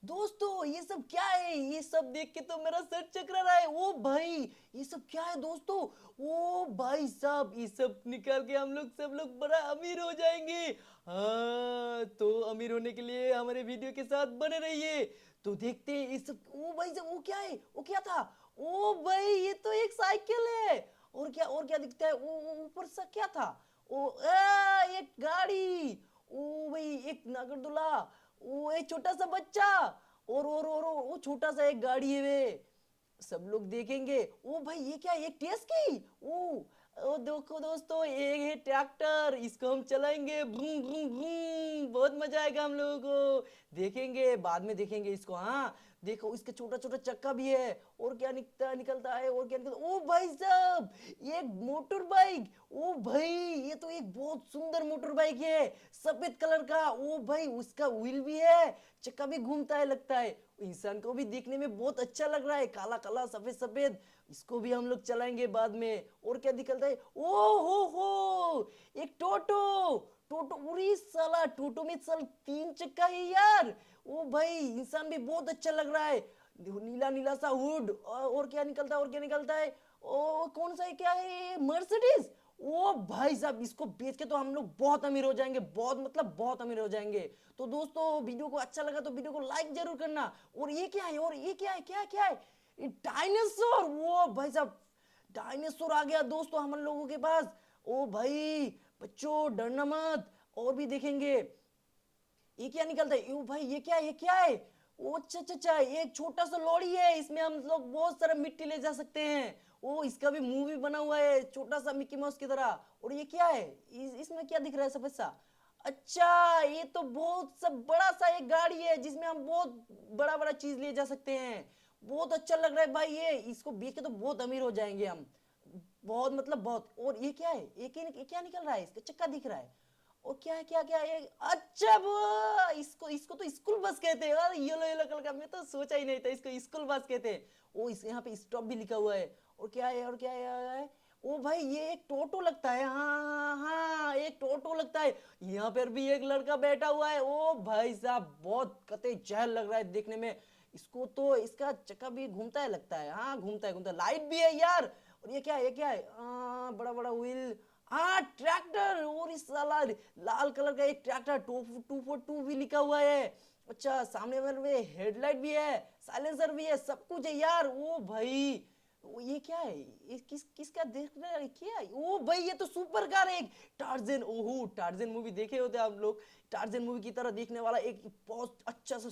दोस्तों ये सब क्या है? ये सब देख के तो मेरा सर चकरा रहा है। ओ भाई, ये सब क्या है दोस्तों? ओ भाई साहब, ये सब निकाल के हम लोग सब लोग बड़ा अमीर हो जाएंगे। हाँ, तो अमीर होने के लिए हमारे वीडियो के साथ बने रहिए। तो देखते हैं ये सब। ओ भाई साहब, वो क्या है? वो क्या था? ओ भाई, ये तो एक साइकिल है। और क्या दिखता है? वो ऊपर सा क्या था? एक गाड़ी। ओ भाई, एक नागरदुल्ला। वो एक छोटा सा बच्चा। और वो छोटा सा एक गाड़ी है वे। सब लोग देखेंगे। ओ भाई, ये क्या है? एक टेस्ट की। ओ देखो दोस्तों, ये है ट्रैक्टर। इसको हम चलाएंगे, ब्रूम ब्रूम ब्रूम। बहुत मजा आएगा हम लोगों को। देखेंगे, बाद में देखेंगे इसको। हाँ, देखो इसका छोटा छोटा चक्का भी है। और क्या निकलता है? और क्या निकलता? ओ भाई साहब, ये एक मोटर बाइक। ओ भाई, ये तो एक बहुत सुंदर मोटर बाइक है, सफेद कलर का। ओ भाई, उसका व्हील भी है, चक्का भी घूमता है लगता है। इंसान को भी देखने में बहुत अच्छा लग रहा है, काला काला सफेद सफेद। इसको भी हम लोग चलाएंगे बाद में। और क्या निकलता है? ओ हो, एक टोटो। टोटो, उरी साला, टोटो में साल तीन चक्का है यार। ओ भाई, इंसान भी बहुत अच्छा लग रहा है। देखो, नीला नीला सा हुड। और क्या निकलता है? और क्या निकलता है? ओ कौन सा है? क्या है ये? मर्सिडीज। ओ भाई साहब, इसको बेच के तो हम लोग बहुत अमीर हो जाएंगे, बहुत मतलब बहुत अमीर हो जाएंगे। तो दोस्तों, वीडियो को अच्छा लगा तो वीडियो को लाइक जरूर करना। और ये क्या है? और ये क्या है? क्या क्या है? डायनासोर। वो भाई साहब, डायनासोर आ गया दोस्तों हम लोगों के पास। ओ भाई, बच्चों डरना मत। और भी देखेंगे। ये क्या निकलता है? ओ भाई, ये क्या है? ये क्या है? ओ अच्छा अच्छा अच्छा, ये एक छोटा सा लॉरी है। इसमें हम लोग बहुत सारा मिट्टी ले जा सकते हैं। ओ, इसका भी मुंह भी बना हुआ है, छोटा सा मिक्की माउस की तरह। और ये क्या है? इसमें क्या दिख रहा है सफेद सा? अच्छा, ये तो बहुत सब बड़ा सा एक गाड़ी है, जिसमें हम बहुत बड़ा बड़ा चीज ले जा सकते हैं। बहुत अच्छा लग रहा है भाई। ये इसको बेच के तो बहुत अमीर हो जाएंगे हम। बहुत मतलब बहुत। और ये क्या है? ये क्या निकल रहा है? इसका चक्का दिख रहा है। और क्या है? क्या क्या है? अच्छा, वो इसको इसको तो स्कूल बस कहते हैं। अरे येलो येलो कलर का, मैं तो सोचा ही नहीं था इसको स्कूल बस कहते हैं। ओ, इस यहाँ पे स्टॉप भी लिखा हुआ है। और क्या है? और क्या है? ओ भाई, ये एक टोटो लगता है। हाँ हाँ हाँ, एक टोटो लगता है। यहाँ पर भी एक लड़का बैठा हुआ है। ओ भाई साहब, बहुत कतई चहल लग रहा है देखने में। इसको तो इसका चक्का भी घूमता है लगता है। हाँ, घूमता है घूमता है, लाइट भी है यार। और ये क्या है? ये क्या है? बड़ा बड़ा व्हील। हाँ, ट्रैक्टर। और इस साला लाल कलर का एक ट्रैक्टर, 242 भी लिखा हुआ है। अच्छा, सामने में हेडलाइट भी है, साइलेंसर भी है, सब कुछ है यार। ओ भाई, ये क्या है? ये किसका देख रहे हैं? क्या है? ओ भाई, ये तो सुपर कार है एक। टार्जन। ओहो, टार्जन मूवी देखे होते हैं आप लोग। टार्जन मूवी की तरह देखने वाला एक बहुत अच्छा सा